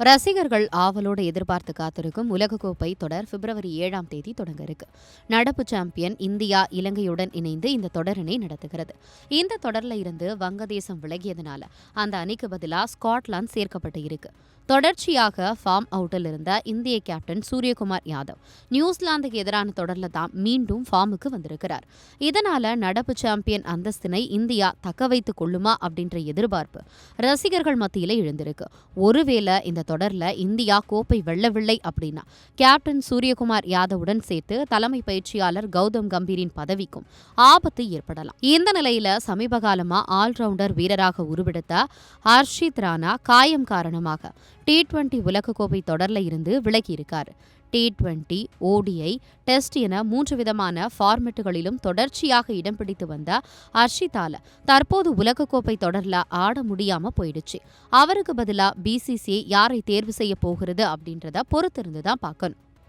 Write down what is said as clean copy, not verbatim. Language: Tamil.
ரசிகர்கள் ஆவலோடு எதிர்பார்த்து காத்திருக்கும் உலகக்கோப்பை தொடர் பிப்ரவரி 7ஆம் தேதி தொடங்க இருக்கு. நடப்பு சாம்பியன் இந்தியா இலங்கையுடன் இணைந்து இந்த தொடரினை நடத்துகிறது. இந்த தொடர்ல இருந்து வங்கதேசம் விலகியதனால அந்த அணிக்கு பதிலாக ஸ்காட்லாந்து சேர்க்கப்பட்டு இருக்கு. தொடர்ச்சியாக ஃபார்ம் அவுட்டில் இருந்த இந்திய கேப்டன் சூரியகுமார் யாதவ் நியூசிலாந்துக்கு எதிரான தொடர்ல தான் மீண்டும் ஃபார்முக்கு வந்திருக்கிறார். இதனால நடப்பு சாம்பியன் அந்தஸ்தினை இந்தியா தக்க வைத்துக் கொள்ளுமா அப்படின்ற எதிர்பார்ப்பு ரசிகர்கள் மத்தியில எழுந்திருக்கு. ஒருவேளை இந்த தொடர்ல இந்தியா கோப்பை வெல்லவில்லை அப்படின்னா கேப்டன் சூரியகுமார் யாதவுடன் சேர்த்து தலைமை பயிற்சியாளர் கௌதம் கம்பீரின் பதவிக்கும் ஆபத்து ஏற்படலாம். இந்த நிலையில சமீப காலமா ஆல்ரவுண்டர் வீரராக உருவெடுத்த ஹர்ஷித் ராணா காயம் காரணமாக T20 உலகக்கோப்பை தொடர்ல இருந்து விலகியிருக்கார். T20, ODI, டெஸ்ட் என 3 விதமான ஃபார்மெட்டுகளிலும் தொடர்ச்சியாக இடம் பிடித்து வந்த ஹர்ஷித்தால தற்போது உலகக்கோப்பை தொடர்ல ஆட முடியாம போயிடுச்சு. அவருக்கு பதிலா BCCI யாரை தேர்வு செய்ய போகிறது அப்படின்றத பொறுத்திருந்து தான் பார்க்கணும்.